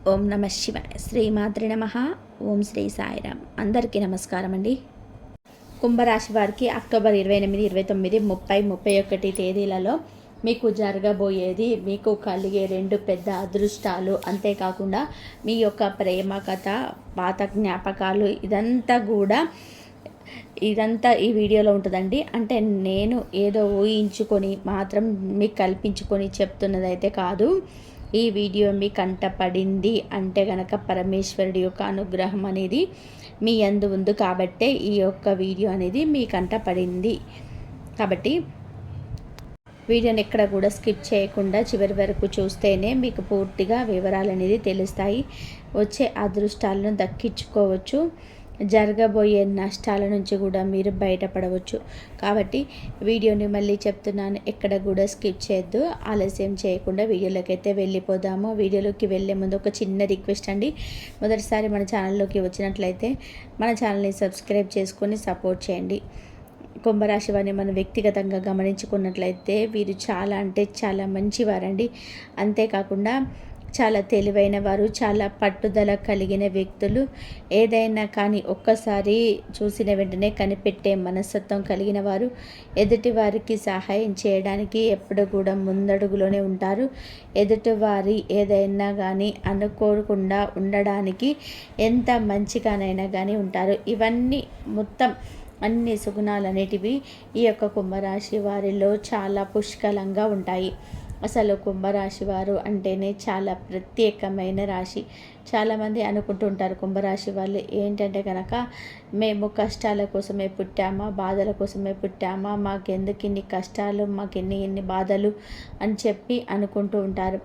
ఓం నమ శివాయ. శ్రీమాత్రి నమ. ఓం శ్రీ సాయిరామ్. అందరికీ నమస్కారం అండి. కుంభరాశి వారికి అక్టోబర్ 28, 29, 30, 31 తేదీలలో మీకు జరగబోయేది, మీకు కలిగే 2 పెద్ద అదృష్టాలు, అంతేకాకుండా మీ యొక్క ప్రేమ కథ, పాత జ్ఞాపకాలు, ఇదంతా ఈ వీడియోలో ఉంటుందండి. అంటే నేను ఏదో ఊహించుకొని మాత్రం మీకు కల్పించుకొని చెప్తున్నదైతే కాదు. ఈ వీడియో మీ కంట పడింది అంటే గనక పరమేశ్వరుడి యొక్క అనుగ్రహం అనేది మీ యందు ఉంది కాబట్టే ఈ యొక్క వీడియో అనేది మీ కంట పడింది. కాబట్టి వీడియోని ఎక్కడ కూడా స్కిప్ చేయకుండా చివరి వరకు చూస్తేనే మీకు పూర్తిగా వివరాలు అనేది తెలుస్తాయి. వచ్చే అదృష్టాలను దక్కించుకోవచ్చు. జరగబోయే నష్టాల నుంచి కూడా మీరు బయటపడవచ్చు. కాబట్టి వీడియోని మళ్ళీ చెప్తున్నాను, ఎక్కడ కూడా స్కిప్ చేయొద్దు. ఆలస్యం చేయకుండా వీడియోలోకి అయితే వెళ్ళిపోదాము. వీడియోలోకి వెళ్ళే ముందు ఒక చిన్న రిక్వెస్ట్ అండి. మొదటిసారి మన ఛానల్లోకి వచ్చినట్లయితే మన ఛానల్ని సబ్స్క్రైబ్ చేసుకొని సపోర్ట్ చేయండి. కుంభరాశి వారిని మనం వ్యక్తిగతంగా గమనించుకున్నట్లయితే వీరు చాలా అంటే చాలా మంచివారండి. అంతేకాకుండా చాలా తెలివైన వారు, చాలా పట్టుదల కలిగిన వ్యక్తులు. ఏదైనా కానీ ఒక్కసారి చూసిన వెంటనే కనిపెట్టే మనస్తత్వం కలిగిన వారు. ఎదుటి వారికి సహాయం చేయడానికి ఎప్పుడు కూడా ముందడుగులోనే ఉంటారు. ఎదుటివారి ఏదైనా కానీ అనుకోకుండా ఉండడానికి ఎంత మంచిగానైనా కానీ ఉంటారు. ఇవన్నీ మొత్తం అన్ని సుగుణాలు అనేటివి ఈ యొక్క కుంభరాశి వారిలో చాలా పుష్కలంగా ఉంటాయి. అసలు కుంభరాశి వారు అంటేనే చాలా ప్రత్యేకమైన రాశి. చాలామంది అనుకుంటుంటారు కుంభరాశి వాళ్ళు ఏంటంటే కనుక, మేము కష్టాల కోసమే పుట్టామా, బాధల కోసమే పుట్టామా, మాకెందుకు ఇన్ని కష్టాలు, మాకు ఎన్ని బాధలు అని చెప్పి అనుకుంటూ ఉంటారు.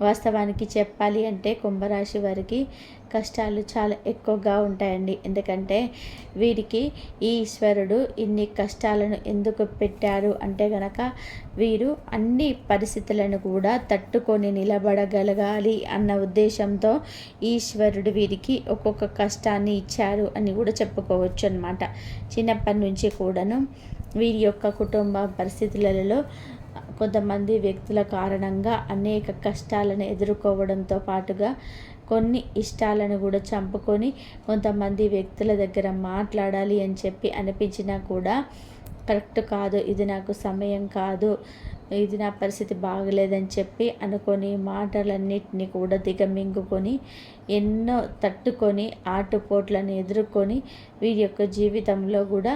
వాస్తవానికి చెప్పాలి అంటే కుంభరాశి వారికి కష్టాలు చాలా ఎక్కువగా ఉంటాయండి. ఎందుకంటే వీరికి ఈశ్వరుడు ఇన్ని కష్టాలను ఎందుకు పెట్టారు అంటే గనక, వీరు అన్ని పరిస్థితులను కూడా తట్టుకొని నిలబడగలగాలి అన్న ఉద్దేశంతో ఈశ్వరుడు వీరికి ఒక్కొక్క కష్టాన్ని ఇచ్చారు అని కూడా చెప్పుకోవచ్చు అన్నమాట. చిన్నప్పటి నుంచి కూడాను వీరి యొక్క కుటుంబ పరిస్థితులలో కొంతమంది వ్యక్తుల కారణంగా అనేక కష్టాలను ఎదుర్కోవడంతో పాటుగా కొన్ని ఇష్టాలను కూడా చంపుకొని కొంతమంది వ్యక్తుల దగ్గర మాట్లాడాలి అని చెప్పి అనిపించినా కూడా కరెక్ట్ కాదు, ఇది నాకు సమయం కాదు, ఇది నా పరిస్థితి బాగలేదని చెప్పి అనుకొని మాటలన్నిటినీ కూడా దిగమింగుకొని ఎన్నో తట్టుకొని ఆటుపోట్లను ఎదుర్కొని వీరి యొక్క జీవితంలో కూడా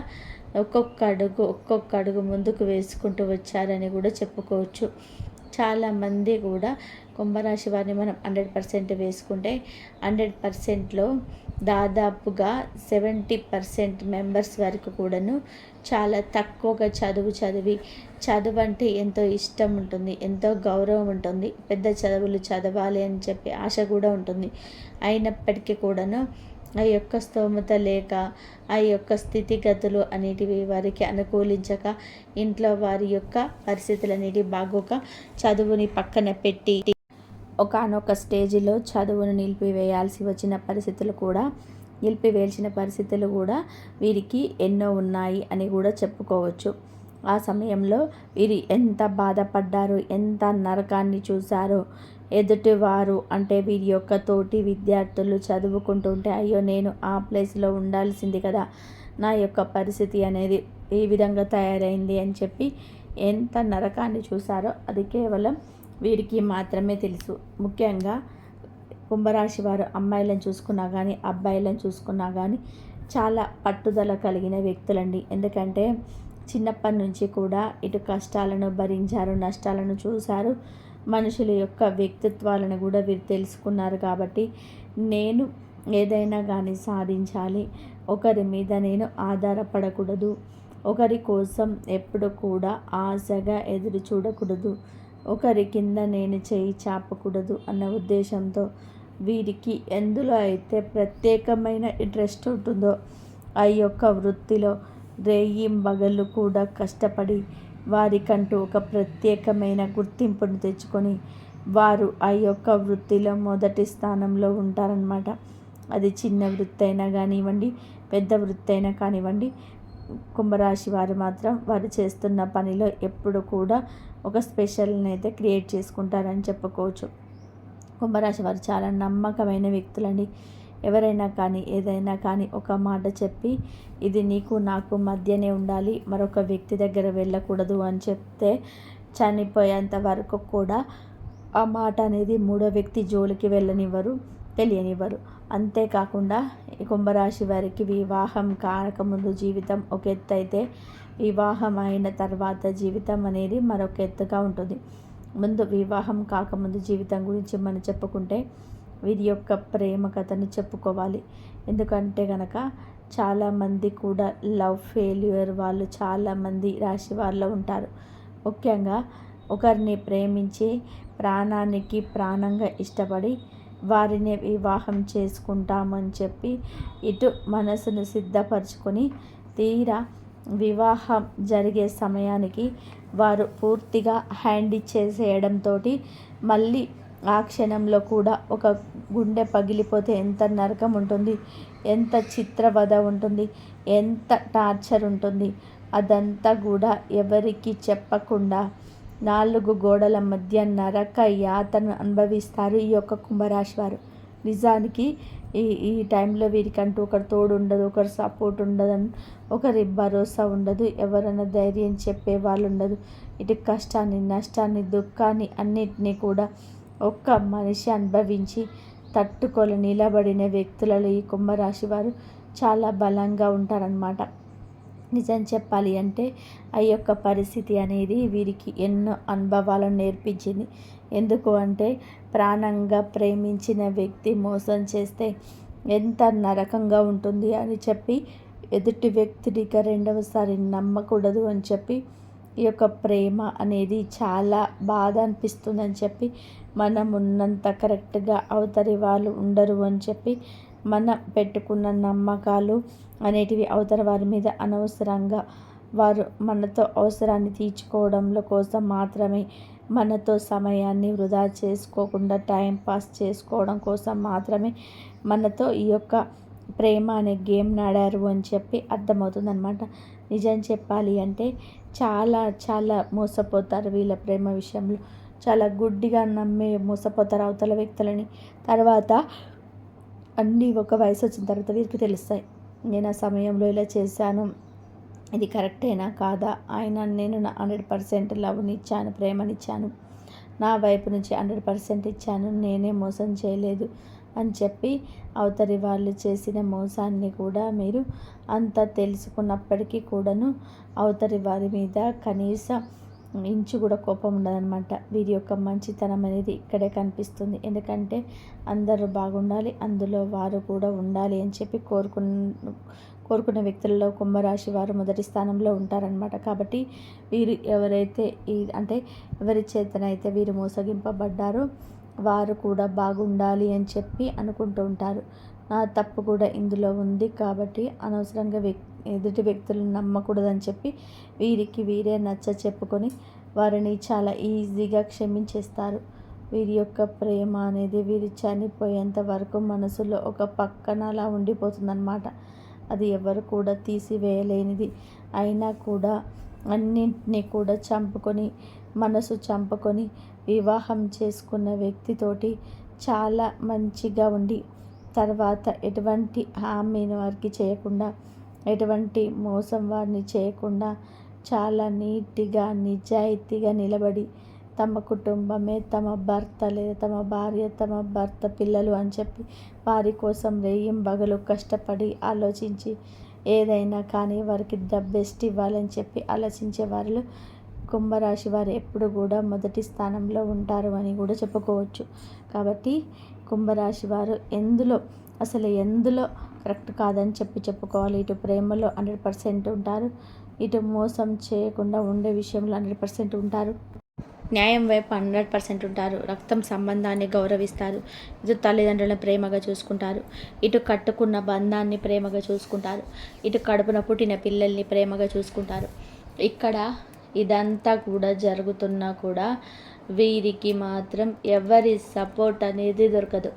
ఒక్కొక్క అడుగు ముందుకు వేసుకుంటూ వచ్చారని కూడా చెప్పుకోవచ్చు. చాలామంది కూడా కుంభరాశి వారిని మనం 100% వేసుకుంటే 100%లో దాదాపుగా 70% మెంబర్స్ వరకు కూడాను చాలా తక్కువగా చదువు అంటే ఎంతో ఇష్టం ఉంటుంది, ఎంతో గౌరవం ఉంటుంది, పెద్ద చదువులు చదవాలి అని చెప్పి ఆశ కూడా ఉంటుంది. అయినప్పటికీ కూడాను ఆ యొక్క స్తోమత లేక, ఆ యొక్క స్థితిగతులు అనేటివి వారికి అనుకూలించక, ఇంట్లో వారి యొక్క పరిస్థితులు అనేటివి బాగోక చదువుని పక్కన పెట్టి ఒకానొక స్టేజిలో చదువును నిలిపివేయాల్సిన పరిస్థితులు కూడా వీరికి ఎన్నో ఉన్నాయి అని కూడా చెప్పుకోవచ్చు. ఆ సమయంలో వీరు ఎంత బాధపడ్డారో, ఎంత నరకాన్ని చూశారో. ఎదుటివారు అంటే వీరి యొక్క తోటి విద్యార్థులు చదువుకుంటుంటే, అయ్యో నేను ఆ ప్లేస్లో ఉండాల్సింది కదా, నా యొక్క పరిస్థితి అనేది ఈ విధంగా తయారైంది అని చెప్పి ఎంత నరకాన్ని చూశారో అది కేవలం వీరికి మాత్రమే తెలుసు. ముఖ్యంగా కుంభరాశి వారు అమ్మాయిలను చూసుకున్నా కానీ, అబ్బాయిలను చూసుకున్నా కానీ చాలా పట్టుదల కలిగిన వ్యక్తులండి. ఎందుకంటే చిన్నప్పటి నుంచి కూడా ఇటు కష్టాలను భరించారు, నష్టాలను చూశారు, మనుషుల యొక్క వ్యక్తిత్వాలను కూడా వీరు తెలుసుకున్నారు. కాబట్టి నేను ఏదైనా కానీ సాధించాలి, ఒకరి మీద నేను ఆధారపడకూడదు, ఒకరి కోసం ఎప్పుడు కూడా ఆశగా ఎదురు చూడకూడదు, ఒకరి కింద నేను చేయి చాపకూడదు అన్న ఉద్దేశంతో వీరికి ఎందులో అయితే ప్రత్యేకమైన ఇంట్రెస్ట్ ఉంటుందో ఆ యొక్క వృత్తిలో రేయింబగళ్ళు కూడా కష్టపడి వారికంటూ ఒక ప్రత్యేకమైన గుర్తింపును తెచ్చుకొని వారు ఆ యొక్క వృత్తిలో మొదటి స్థానంలో ఉంటారనమాట. అది చిన్న వృత్తి అయినా కానివ్వండి, పెద్ద వృత్తి అయినా కానివ్వండి, కుంభరాశి వారు మాత్రం వారు చేస్తున్న పనిలో ఎప్పుడు కూడా ఒక స్పెషల్ని అయితే క్రియేట్ చేసుకుంటారని చెప్పుకోవచ్చు. కుంభరాశి వారు చాలా నమ్మకమైన వ్యక్తులండి. ఎవరైనా కానీ ఏదైనా కానీ ఒక మాట చెప్పి ఇది నీకు నాకు మధ్యనే ఉండాలి, మరొక వ్యక్తి దగ్గర వెళ్ళకూడదు అని చెప్తే చనిపోయేంత వరకు కూడా ఆ మాట అనేది మూడో వ్యక్తి జోలికి వెళ్ళనివ్వరు, తెలియనివ్వరు. అంతేకాకుండా ఈ కుంభరాశి వారికి వివాహం కాకముందు జీవితం ఒక ఎత్తు అయితే వివాహం అయిన తర్వాత జీవితం అనేది మరొక ఎత్తుగా ఉంటుంది. ముందు వివాహం కాకముందు జీవితం గురించి మనం చెప్పుకుంటే వీరి యొక్క ప్రేమ కథను చెప్పుకోవాలి. ఎందుకంటే కనుక చాలామంది కూడా లవ్ ఫెయిల్యూర్ వాళ్ళు చాలామంది రాశి వాళ్ళు ఉంటారు. ముఖ్యంగా ఒకరిని ప్రేమించి ప్రాణానికి ప్రాణంగా ఇష్టపడి వారిని వివాహం చేసుకుంటామని చెప్పి ఇటు మనసును సిద్ధపరచుకొని తీరా వివాహం జరిగే సమయానికి వారు పూర్తిగా హ్యాండ్ ఇచ్చేసేయడంతో మళ్ళీ ఆ క్షణంలో కూడా ఒక గుండె పగిలిపోతే ఎంత నరకం ఉంటుంది, ఎంత చిత్రవద ఉంటుంది, ఎంత టార్చర్ ఉంటుంది. అదంతా కూడా ఎవరికి చెప్పకుండా 4 గోడల మధ్య నరక యాతను అనుభవిస్తారు ఈ యొక్క కుంభరాశి వారు. నిజానికి ఈ టైంలో వీరికంటూ ఒకరు తోడు ఉండదు, ఒకరు సపోర్ట్ ఉండదు, ఒకరి భరోసా ఉండదు, ఎవరైనా ధైర్యం చెప్పే వాళ్ళు ఉండదు. ఇటు కష్టాన్ని, నష్టాన్ని, దుఃఖాన్ని అన్నిటినీ కూడా ఒక్క మనిషి అనుభవించి తట్టుకొని నిలబడిన వ్యక్తులలో ఈ కుంభరాశి వారు చాలా బలంగా ఉంటారనమాట. నిజం చెప్పాలి అంటే ఆ యొక్క పరిస్థితి అనేది వీరికి ఎన్నో అనుభవాలను నేర్పించింది. ఎందుకు అంటే ప్రాణంగా ప్రేమించిన వ్యక్తి మోసం చేస్తే ఎంత నరకంగా ఉంటుంది అని చెప్పి ఎదుటి వ్యక్తిగా రెండవసారి నమ్మకూడదు అని చెప్పి ఈ యొక్క ప్రేమ అనేది చాలా బాధ అనిపిస్తుందని చెప్పి మనం ఉన్నంత కరెక్ట్గా అవతలి వాళ్ళు ఉండరు అని చెప్పి మనం పెట్టుకున్న నమ్మకాలు అనేటివి అవతల వారి మీద అనవసరంగా వారు మనతో అవసరాన్ని తీర్చుకోవడంలో కోసం మాత్రమే మనతో సమయాన్ని వృధా చేసుకోకుండా టైం పాస్ చేసుకోవడం కోసం మాత్రమే మనతో ఈ యొక్క ప్రేమ అనే గేమ్ ఆడారు అని చెప్పి అర్థమవుతుందన్నమాట. నిజం చెప్పాలి అంటే చాలా చాలా మోసపోతారు వీళ్ళ ప్రేమ విషయంలో. చాలా గుడ్డిగా నమ్మి మోసపోతారు అవతల వ్యక్తులని. తర్వాత అన్నీ ఒక వయసు వచ్చిన తర్వాత వీరికి తెలుస్తాయి. నేను ఆ సమయంలో ఇలా చేశాను, ఇది కరెక్టేనా కాదా, నేను 100% లవ్నిచ్చాను, ప్రేమనిచ్చాను, నా వైపు నుంచి 100% ఇచ్చాను, నేనే మోసం చేయలేదు అని చెప్పి అవతలి వాళ్ళు చేసిన మోసాన్ని కూడా మీరు అంత తెలుసుకున్నప్పటికీ కూడాను అవతలి వారి మీద కనీసం ఇంచు కూడా కోపం ఉండదన్నమాట. వీరి యొక్క మంచితనం అనేది ఇక్కడే కనిపిస్తుంది. ఎందుకంటే అందరూ బాగుండాలి, అందులో వారు కూడా ఉండాలి అని చెప్పి కోరుకునే వ్యక్తులలో కుంభరాశి వారు మొదటి స్థానంలో ఉంటారనమాట. కాబట్టి వీరు ఎవరైతే ఎవరి చేతనైతే వీరు మోసగింపబడ్డారో వారు కూడా బాగుండాలి అని చెప్పి అనుకుంటూ ఉంటారు. నా తప్పు కూడా ఇందులో ఉంది కాబట్టి అనవసరంగా ఎదుటి వ్యక్తులను నమ్మకూడదని చెప్పి వీరికి వీరే నచ్చ చెప్పుకొని వారిని చాలా ఈజీగా క్షమించేస్తారు. వీరి యొక్క ప్రేమ అనేది వీరి చనిపోయేంత వరకు మనసులో ఒక పక్కన అలా ఉండిపోతుందన్నమాట. అది ఎవరు కూడా తీసివేయలేనిది. అయినా కూడా అన్నింటినీ కూడా మనసు చంపుకొని వివాహం చేసుకున్న వ్యక్తితోటి చాలా మంచిగా ఉండి తర్వాత ఎటువంటి హామీని వారికి చేయకుండా, ఎటువంటి మోసం వారిని చేయకుండా చాలా నీట్గా నిజాయితీగా నిలబడి తమ కుటుంబమే తమ భర్త లేదా తమ భార్య, తమ భర్త, పిల్లలు అని చెప్పి వారి కోసం రేయింబగలు కష్టపడి ఆలోచించి ఏదైనా కానీ వారికి ద బెస్ట్ ఇవ్వాలని చెప్పి ఆలోచించే వారిలో కుంభరాశి వారు ఎప్పుడు కూడా మొదటి స్థానంలో ఉంటారు అని కూడా చెప్పుకోవచ్చు. కాబట్టి కుంభరాశి వారు ఎందులో కరెక్ట్ కాదని చెప్పుకోవాలి. ఇటు ప్రేమలో 100% ఉంటారు, ఇటు మోసం చేయకుండా ఉండే విషయంలో 100% ఉంటారు, న్యాయం వైపు 100% ఉంటారు, రక్తం సంబంధాన్ని గౌరవిస్తారు, ఇటు తల్లిదండ్రులను ప్రేమగా చూసుకుంటారు, ఇటు కట్టుకున్న బంధాన్ని ప్రేమగా చూసుకుంటారు, ఇటు కడుపున పుట్టిన పిల్లల్ని ప్రేమగా చూసుకుంటారు. ఇక్కడ ఇదంతా కూడా జరుగుతున్నా కూడా వీరికి మాత్రం ఎవరి సపోర్ట్ అనేది దొరకదు.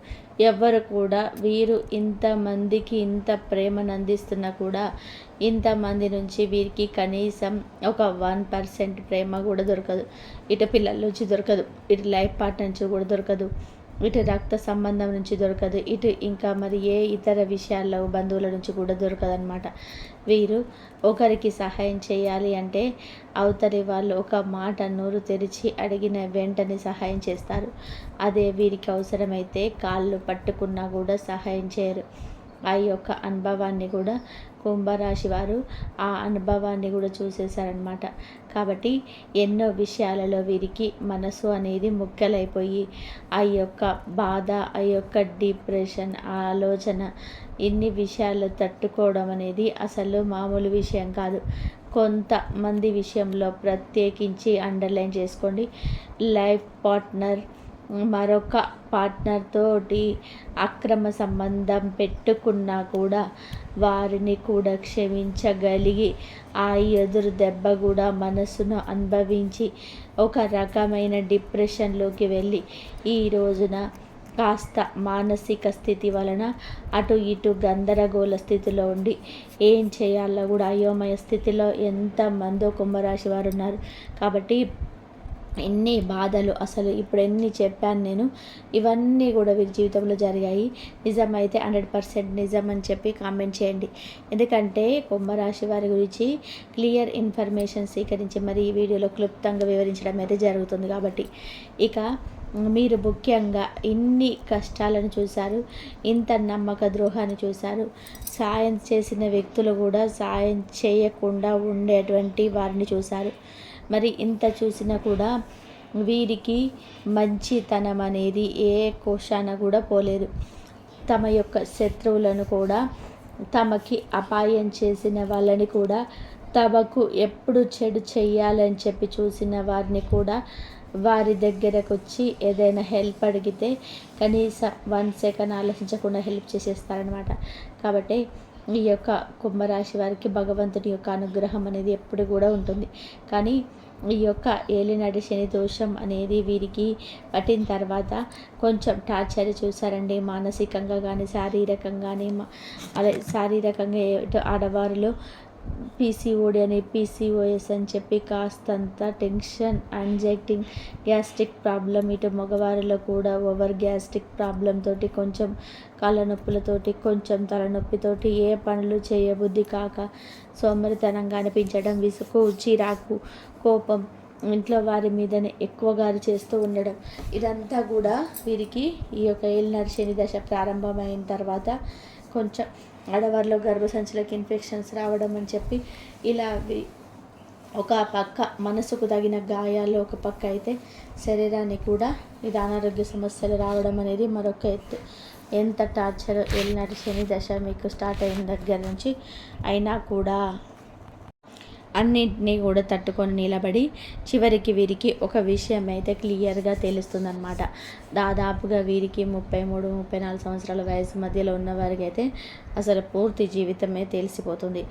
ఎవరు కూడా వీరు ఇంతమందికి ఇంత ప్రేమను అందిస్తున్నా కూడా ఇంతమంది నుంచి వీరికి కనీసం ఒక 1% ప్రేమ కూడా దొరకదు. ఇటు పిల్లల నుంచి దొరకదు, ఇటు లైఫ్ పార్ట్నర్ నుంచి కూడా దొరకదు. ఇటు రక్త సంబంధం నుంచి దొరకదు, ఇటు ఇంకా మరి ఏ ఇతర విషయాల్లో బంధువుల నుంచి కూడా దొరకదనమాట. వీరు ఒకరికి సహాయం చేయాలి అంటే అవతలి వాళ్ళు ఒక మాట నోరు తెరిచి అడిగిన వెంటనే సహాయం చేస్తారు. అదే వీరికి అవసరమైతే కాళ్ళు పట్టుకున్నా కూడా సహాయం చేయరు. ఆ యొక్క అనుభవాన్ని కూడా కుంభరాశి వారు ఆ అనుభవాన్ని కూడా చూసేశారనమాట. కాబట్టి ఎన్నో విషయాలలో వీరికి మనసు అనేది ముక్కలైపోయి ఆ యొక్క బాధ, ఆ యొక్క డిప్రెషన్, ఆలోచన, ఇన్ని విషయాలు తట్టుకోవడం అనేది అసలు మామూలు విషయం కాదు. కొంతమంది విషయంలో ప్రత్యేకించి అండర్లైన్ చేసుకోండి, లైఫ్ పార్ట్నర్ మరొక పార్ట్నర్ తోటి అక్రమ సంబంధం పెట్టుకున్నా కూడా వారిని కూడా క్షమించగలిగి ఆ ఎదురు దెబ్బ కూడా మనసును అనుభవించి ఒక రకమైన డిప్రెషన్లోకి వెళ్ళి ఈ రోజున కాస్త మానసిక స్థితి వలన అటు ఇటు గందరగోళ స్థితిలో ఉండి ఏం చేయాలో కూడా అయోమయ స్థితిలో ఎంతమందో కుంభరాశి వారు ఉన్నారు. కాబట్టి ఎన్ని బాధలు, అసలు ఇప్పుడు ఎన్ని చెప్పాను నేను, ఇవన్నీ కూడా వీరి జీవితంలో జరిగాయి. నిజమైతే 100% నిజం అని చెప్పి కామెంట్ చేయండి. ఎందుకంటే కుంభరాశి వారి గురించి క్లియర్ ఇన్ఫర్మేషన్ స్వీకరించి మరి ఈ వీడియోలో క్లుప్తంగా వివరించడం అయితే జరుగుతుంది. కాబట్టి ఇక మీరు ముఖ్యంగా ఇన్ని కష్టాలను చూశారు, ఇంత నమ్మక ద్రోహాన్ని చూశారు. సాయం చేసిన వ్యక్తులు కూడా సాయం చేయకుండా ఉండేటువంటి వారిని చూశారు. మరి ఇంత చూసినా కూడా వీరికి మంచితనం అనేది ఏ కోశాన కూడా పోలేదు. తమ యొక్క శత్రువులను కూడా, తమకి అపాయం చేసిన వాళ్ళని కూడా, తమకు ఎప్పుడు చెడు చెయ్యాలని చెప్పి చూసిన వారిని కూడా వారి దగ్గరకు వచ్చి ఏదైనా హెల్ప్ అడిగితే కనీసం 1 సెకండ్ ఆలోచించకుండా హెల్ప్ చేసేస్తారనమాట. కాబట్టి ఈ యొక్క కుంభరాశి వారికి భగవంతుడి యొక్క అనుగ్రహం అనేది ఎప్పుడు కూడా ఉంటుంది. కానీ ఈ యొక్క ఏలినాటి శని దోషం అనేది వీరికి పట్టిన తర్వాత కొంచెం టార్చర్ చూసారండి. మానసికంగా కానీ శారీరకంగా కానీ, అదే శారీరకంగా ఆడవారిలో పీసీఓడి అని, పీసీఓఎస్ అని చెప్పి కాస్తంత టెన్షన్, యాంగ్జైటీ, గ్యాస్ట్రిక్ ప్రాబ్లం, ఇటు మగవారిలో కూడా ఓవర్ గ్యాస్ట్రిక్ ప్రాబ్లం తోటి, కొంచెం కాళ్ళ నొప్పులతోటి, కొంచెం తలనొప్పితోటి, ఏ పనులు చేయబుద్ధి కాక సోమరితనంగా అనిపించడం, విసుగు, చిరాకు, కోపం, ఇంట్లో వారి మీదనే ఎక్కువగా చేస్తూ ఉండడం, ఇదంతా కూడా వీరికి ఈ యొక్క ఏలినాటి శని దశ ప్రారంభమైన తర్వాత కొంచెం ఆడవారిలో గర్భసంచులకు ఇన్ఫెక్షన్స్ రావడం అని చెప్పి ఇలా ఒక పక్క మనసుకు తగిన గాయాలు, ఒక పక్క అయితే శరీరానికి కూడా ఇది అనారోగ్య సమస్యలు రావడం అనేది మరొక ఎత్తు. ఎంత టార్చర్ ఏలినాటి శని దశ మీకు స్టార్ట్ అయిన దగ్గర నుంచి అయినా కూడా అన్నింటినీ కూడా తట్టుకొని నిలబడి చివరికి వీరికి ఒక విషయం అయితే క్లియర్గా తెలుస్తుందన్నమాట. దాదాపుగా వీరికి 33-34 సంవత్సరాల వయసు మధ్యలో ఉన్న వారికి అయితే అసలు పూర్తి జీవితమే తెలిసిపోతుంది.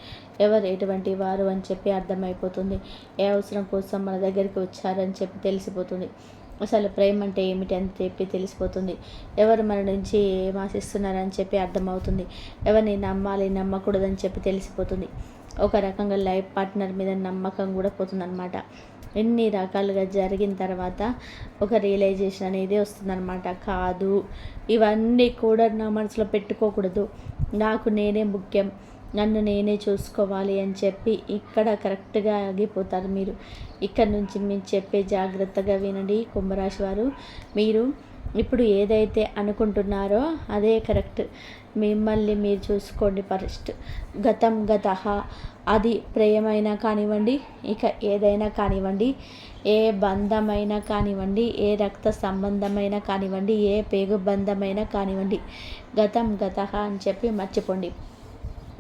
ఎవరు ఎటువంటి వారు అని చెప్పి అర్థమైపోతుంది. ఏ అవసరం కోసం మన దగ్గరికి వచ్చారని చెప్పి తెలిసిపోతుంది. అసలు ప్రేమ అంటే ఏమిటి అని చెప్పి తెలిసిపోతుంది. ఎవరు మన నుంచి ఏం ఆశిస్తున్నారని చెప్పి అర్థమవుతుంది. ఎవరిని నమ్మాలి, నమ్మకూడదని చెప్పి తెలిసిపోతుంది. ఒక రకంగా లైఫ్ పార్ట్నర్ మీద నమ్మకం కూడా పోతుందన్నమాట. ఎన్ని రకాలుగా జరిగిన తర్వాత ఒక రియలైజేషన్ అనేది వస్తుందన్నమాట. కాదు, ఇవన్నీ కూడా నా మనసులో పెట్టుకోకూడదు, నాకు నేనే ముఖ్యం, నన్ను నేనే చూసుకోవాలి అని చెప్పి ఇక్కడ కరెక్ట్గా ఆగిపోతారు మీరు. ఇక్కడ నుంచి మీరు చెప్పే జాగ్రత్తగా వినండి కుంభరాశి వారు. మీరు ఇప్పుడు ఏదైతే అనుకుంటున్నారో అదే కరెక్ట్. మిమ్మల్ని మీరు చూసుకోండి ఫస్ట్. గతం గతః, అది ప్రేమైనా కానివ్వండి, ఇక ఏదైనా కానివ్వండి, ఏ బంధమైనా కానివ్వండి, ఏ రక్త సంబంధమైనా కానివ్వండి, ఏ పేగు బంధమైనా కానివ్వండి, గతం గతః అని చెప్పి మర్చిపోండి.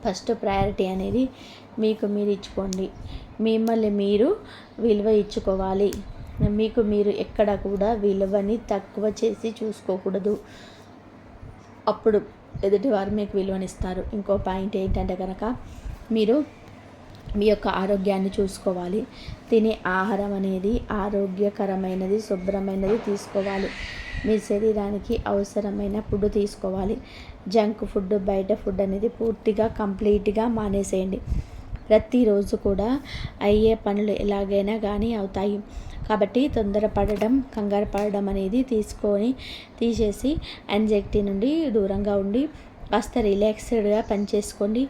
ఫస్ట్ ప్రయారిటీ అనేది మీకు మీరు ఇచ్చుకోండి. మిమ్మల్ని మీరు విలువ ఇచ్చుకోవాలి. మీకు మీరు ఎక్కడ కూడా విలువని తక్కువ చేసి చూసుకోకూడదు. అప్పుడు ఎదుటివారు మీకు విలువనిస్తారు. ఇంకో పాయింట్ ఏంటంటే కనుక మీరు మీ యొక్క ఆరోగ్యాన్ని చూసుకోవాలి. తినే ఆహారం అనేది ఆరోగ్యకరమైనది, శుభ్రమైనది తీసుకోవాలి. మీ శరీరానికి అవసరమైన ఫుడ్ తీసుకోవాలి. జంక్ ఫుడ్, బయట ఫుడ్ అనేది పూర్తిగా కంప్లీట్గా మానేసేయండి. ప్రతిరోజు కూడా అయ్యే పనులు ఎలాగైనా కానీ అవుతాయి. కాబట్టి తొందరపడడం, కంగారు పడడం అనేది తీసేసి యాంగ్జైటీ నుండి దూరంగా ఉండి కాస్త రిలాక్స్డ్గా పనిచేసుకోండి.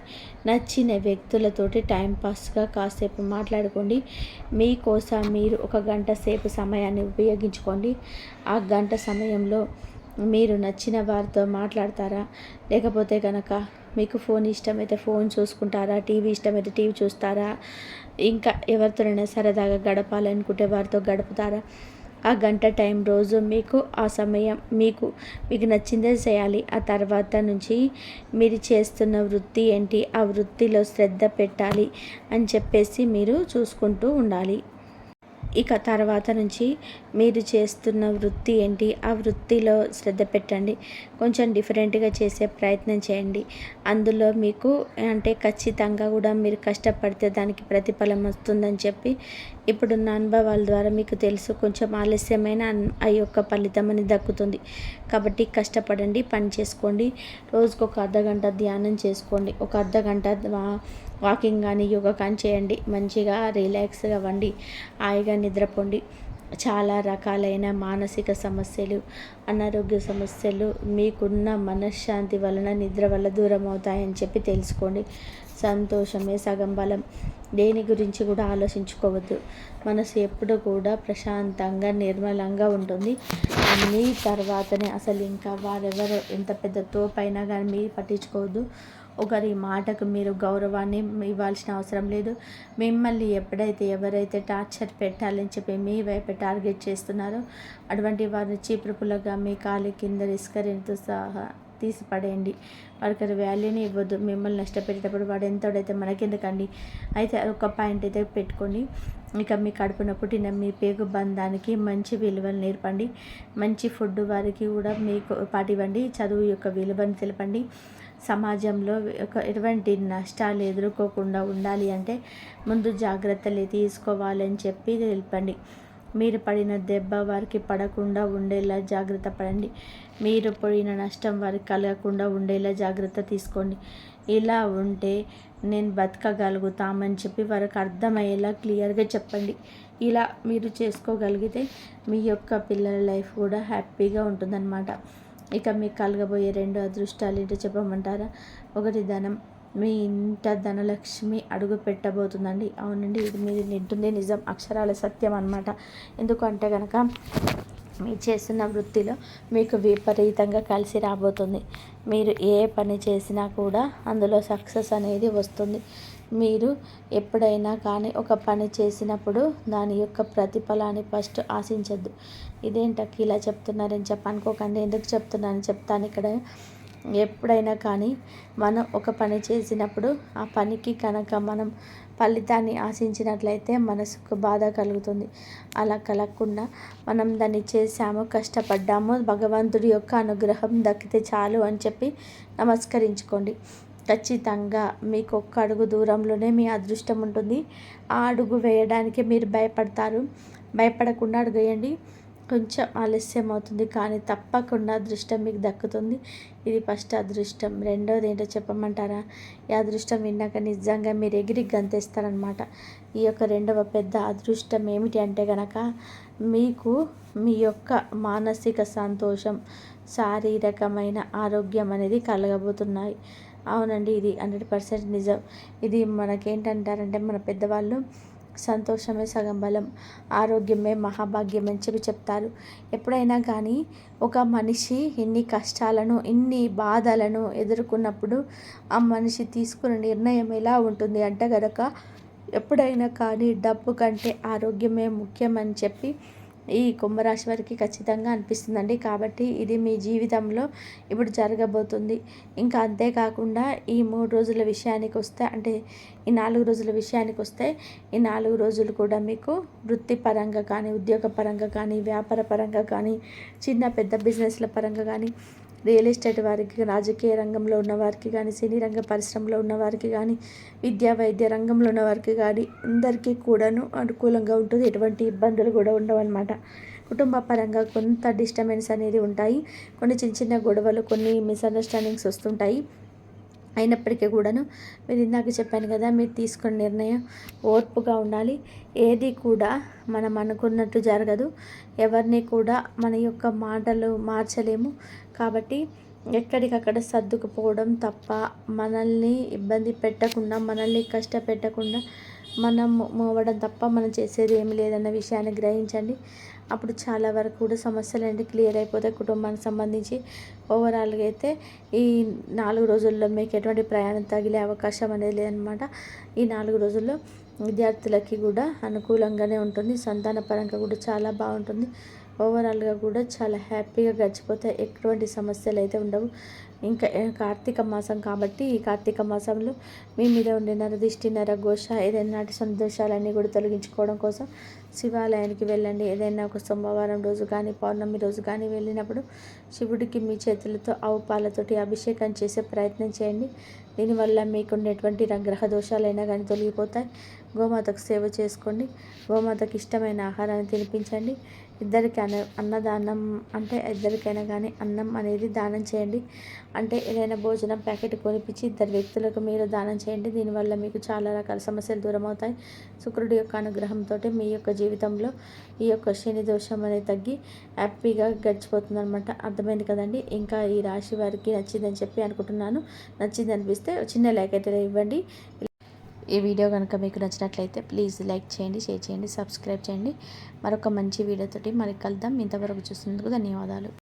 నచ్చిన వ్యక్తులతోటి టైంపాస్గా కాసేపు మాట్లాడుకోండి. మీకోసం మీరు ఒక గంట సేపు సమయాన్ని ఉపయోగించుకోండి. ఆ గంట సమయంలో మీరు నచ్చిన వారితో మాట్లాడతారా, లేకపోతే కనుక మీకు ఫోన్ ఇష్టమైతే ఫోన్ చూసుకుంటారా, టీవీ ఇష్టమైతే టీవీ చూస్తారా, ఇంకా ఎవరితోనైనా సరదాగా గడపాలనుకుంటే వారితో గడుపుతారా? ఆ గంట టైం రోజు మీకు ఆ సమయం మీకు నచ్చిందే చేయాలి. ఆ తర్వాత నుంచి మీరు చేస్తున్న వృత్తి ఏంటి, ఆ వృత్తిలో శ్రద్ధ పెట్టాలి అని చెప్పేసి మీరు చూసుకుంటూ ఉండాలి. ఇక తర్వాత నుంచి మీరు చేస్తున్న వృత్తి ఏంటి, ఆ వృత్తిలో శ్రద్ధ పెట్టండి. కొంచెం డిఫరెంట్గా చేసే ప్రయత్నం చేయండి. అందులో మీకు అంటే ఖచ్చితంగా కూడా మీరు కష్టపడితే దానికి ప్రతిఫలం వస్తుందని చెప్పి ఇప్పుడున్న అనుభవాల ద్వారా మీకు తెలుసు. కొంచెం ఆలస్యమైన ఆ యొక్క ఫలితం అనేది దక్కుతుంది. కాబట్టి కష్టపడండి, పని చేసుకోండి. రోజుకు ఒక అర్ధగంట ధ్యానం చేసుకోండి, ఒక అర్ధగంట వాకింగ్ కానీ యోగా కానీ చేయండి. మంచిగా రిలాక్స్గా అవ్వండి, హాయిగా నిద్రపోండి. చాలా రకాలైన మానసిక సమస్యలు, అనారోగ్య సమస్యలు మీకున్న మనశ్శాంతి వలన, నిద్ర వల్ల దూరం అవుతాయని చెప్పి తెలుసుకోండి. సంతోషమే సగం బలం. దేని గురించి కూడా ఆలోచించుకోవద్దు. మనసు ఎప్పుడు కూడా ప్రశాంతంగా నిర్మలంగా ఉంటుంది. మీ తర్వాతనే అసలు ఇంకా వారెవరో ఎంత పెద్ద తోపైనా కానీ మీరు పట్టించుకోవద్దు. ఒకరి మాటకు మీరు గౌరవాన్ని ఇవ్వాల్సిన అవసరం లేదు. మిమ్మల్ని ఎవరైతే టార్చర్ పెట్టాలని చెప్పి మీ వైపు టార్గెట్ చేస్తున్నారో అటువంటి వారిని చీపురుపుల్లగా మీ కాలి కింద ఇసుకరితో సహా తీసిపడేయండి. వాడికి వాల్యూని ఇవ్వద్దు. మిమ్మల్ని నష్టపెట్టేటప్పుడు వాడు ఎంతోడైతే మనకెందుకండి. అయితే ఒక పాయింట్ అయితే పెట్టుకోండి. ఇక మీ కడుపున పుట్టిన మీ పేగు బంధానికి మంచి విలువలు నేర్పండి. మంచి ఫుడ్ వారికి కూడా మీకు పాటివ్వండి. చదువు యొక్క విలువను తెలపండి. సమాజంలో ఎటువంటి నష్టాలు ఎదుర్కోకుండా ఉండాలి అంటే ముందు జాగ్రత్తలు తీసుకోవాలని చెప్పి తెలపండి. మీరు పడిన దెబ్బ వారికి పడకుండా ఉండేలా జాగ్రత్త పడండి. మీరు పడిన నష్టం వారికి కలగకుండా ఉండేలా జాగ్రత్త తీసుకోండి. ఇలా ఉంటే నేను బతకగలుగుతామని చెప్పి వారికి అర్థమయ్యేలా క్లియర్గా చెప్పండి. ఇలా మీరు చేసుకోగలిగితే మీ యొక్క పిల్లల లైఫ్ కూడా హ్యాపీగా ఉంటుందన్నమాట. ఇక మీకు కలగబోయే 2 అదృష్టాలు ఏంటో చెప్పమంటారా? ఒకటి ధనం. మీ ఇంట ధనలక్ష్మి అడుగు పెట్టబోతుందండి. అవునండి, ఇది మీరు నింటుంది నిజం, అక్షరాల సత్యం అన్నమాట. ఎందుకంటే కనుక మీరు చేస్తున్న వృత్తిలో మీకు విపరీతంగా కలిసి రాబోతుంది. మీరు ఏ పని చేసినా కూడా అందులో సక్సెస్ అనేది వస్తుంది. మీరు ఎప్పుడైనా కానీ ఒక పని చేసినప్పుడు దాని యొక్క ప్రతిఫలాన్ని ఫస్ట్ ఆశించద్దు. ఇదేంటకి ఇలా చెప్తున్నారని అనుకోకండి. ఎందుకు చెప్తున్నానని చెప్తాను ఇక్కడ. ఎప్పుడైనా కానీ మనం ఒక పని చేసినప్పుడు ఆ పనికి కనుక మనం ఫలితాన్ని ఆశించినట్లయితే మనసుకు బాధ కలుగుతుంది. అలా కలగకుండా మనం దాన్ని చేసాము, కష్టపడ్డాము, భగవంతుడి యొక్క అనుగ్రహం దక్కితే చాలు అని చెప్పి నమస్కరించుకోండి. ఖచ్చితంగా మీకు ఒక్క అడుగు దూరంలోనే మీ అదృష్టం ఉంటుంది. ఆ అడుగు వేయడానికి మీరు భయపడకుండా అడుగు వేయండి. కొంచెం ఆలస్యం అవుతుంది కానీ తప్పకుండా అదృష్టం మీకు దక్కుతుంది. ఇది ఫస్ట్ అదృష్టం. రెండోది ఏంటో చెప్పమంటారా? ఈ అదృష్టం విన్నాక నిజంగా మీరు ఎగిరి గంతేస్తారనమాట. ఈ యొక్క రెండవ పెద్ద అదృష్టం ఏమిటి అంటే కనుక మీకు మీ యొక్క మానసిక సంతోషం, శారీరకమైన ఆరోగ్యం అనేది కలగబోతున్నాయి. అవునండి, ఇది 100% నిజం. ఇది మనకేంటంటారంటే మన పెద్దవాళ్ళు సంతోషమే సగం బలం, ఆరోగ్యమే మహాభాగ్యం అని చెప్పి చెప్తారు. ఎప్పుడైనా కానీ ఒక మనిషి ఇన్ని కష్టాలను, ఇన్ని బాధలను ఎదుర్కొన్నప్పుడు ఆ మనిషి తీసుకున్న నిర్ణయం ఎలా ఉంటుంది అంటే గనక ఎప్పుడైనా కానీ డబ్బు కంటే ఆరోగ్యమే ముఖ్యం అని చెప్పి ఈ కుంభరాశి వారికి ఖచ్చితంగా అనిపిస్తుందండి. కాబట్టి ఇది మీ జీవితంలో ఇప్పుడు జరగబోతుంది. ఇంకా అంతేకాకుండా ఈ 3 రోజుల విషయానికి వస్తే, అంటే ఈ 4 రోజుల విషయానికి వస్తే, ఈ 4 రోజులు కూడా మీకు వృత్తిపరంగా కానీ, ఉద్యోగపరంగా కానీ, వ్యాపార పరంగా కానీ, చిన్న పెద్ద బిజినెస్ల పరంగా కానీ, రియల్ ఎస్టేట్ వారికి, రాజకీయ రంగంలో ఉన్నవారికి కానీ, సినీ రంగ పరిశ్రమలో ఉన్నవారికి కానీ, విద్యా వైద్య రంగంలో ఉన్నవారికి కానీ అందరికీ కూడాను అనుకూలంగా ఉంటుంది. ఎటువంటి ఇబ్బందులు కూడా ఉండవన్నమాట. కుటుంబ పరంగా కొంత డిస్టర్బెన్స్ అనేది ఉంటాయి. కొన్ని చిన్న చిన్న గొడవలు, కొన్ని మిస్అండర్స్టాండింగ్స్ వస్తుంటాయి. అయినప్పటికీ కూడాను మీరు ఇందాక చెప్పాను కదా, మీరు తీసుకున్న నిర్ణయం ఓర్పుగా ఉండాలి. ఏది కూడా మనం అనుకున్నట్టు జరగదు. ఎవరిని కూడా మన యొక్క మాటలు మార్చలేము. కాబట్టి ఎక్కడికక్కడ సర్దుకుపోవడం తప్ప, మనల్ని ఇబ్బంది పెట్టకుండా, మనల్ని కష్టపెట్టకుండా మనం మూవడం తప్ప మనం చేసేది ఏమి లేదన్న విషయాన్ని గ్రహించండి. అప్పుడు చాలా వరకు కూడా సమస్యలు అనేవి క్లియర్ అయిపోతాయి కుటుంబానికి సంబంధించి. ఓవరాల్గా అయితే ఈ 4 రోజుల్లో మీకు ఎటువంటి ప్రయాణం తగిలే అవకాశం అనేది లేదనమాట. ఈ 4 రోజుల్లో విద్యార్థులకి కూడా అనుకూలంగానే ఉంటుంది. సంతాన పరంగా కూడా చాలా బాగుంటుంది. ఓవరాల్గా కూడా చాలా హ్యాపీగా గడిచిపోతాయి. ఎటువంటి సమస్యలు అయితే ఉండవు. ఇంకా కార్తీక మాసం కాబట్టి ఈ కార్తీక మాసంలో మీ మీద ఉండే నరదిష్టి, నరఘోష, ఏదైనా నాటి సంతోషాలన్నీ కూడా తొలగించుకోవడం కోసం శివాలయానికి వెళ్ళండి. ఏదైనా ఒక సోమవారం రోజు కానీ, పౌర్ణమి రోజు కానీ వెళ్ళినప్పుడు శివుడికి మీ చేతులతో ఆవు పాలతోటి అభిషేకం చేసే ప్రయత్నం చేయండి. దీనివల్ల మీకు ఉండేటువంటి గ్రహ దోషాలైనా కానీ తొలగిపోతాయి. గోమాతకు సేవ చేసుకోండి. గోమాతకు ఇష్టమైన ఆహారాన్ని తినిపించండి. ఇద్దరికి అన్నదానం అంటే ఇద్దరికైనా కానీ అన్నం అనేది దానం చేయండి. అంటే ఏదైనా భోజనం ప్యాకెట్ కొనిపించి 2 వ్యక్తులకు మీరు దానం చేయండి. దీనివల్ల మీకు చాలా రకాల సమస్యలు దూరం అవుతాయి. శుక్రుడి యొక్క అనుగ్రహంతో మీ యొక్క జీవితంలో ఈ యొక్క శని దోషం అనేది తగ్గి హ్యాపీగా గడిచిపోతుంది అనమాట. అర్థమైంది కదండి. ఇంకా ఈ రాశి వారికి నచ్చిందని చెప్పి అనుకుంటున్నాను. నచ్చింది అనిపిస్తే చిన్న లైక్ అయితే ఇవ్వండి. ఈ వీడియో కనుక మీకు నచ్చినట్లయితే ప్లీజ్ లైక్ చేయండి, షేర్ చేయండి, సబ్స్క్రైబ్ చేయండి. మరొక మంచి వీడియోతోటి మరి కలుద్దాం. ఇంతవరకు చూసినందుకు ధన్యవాదాలు.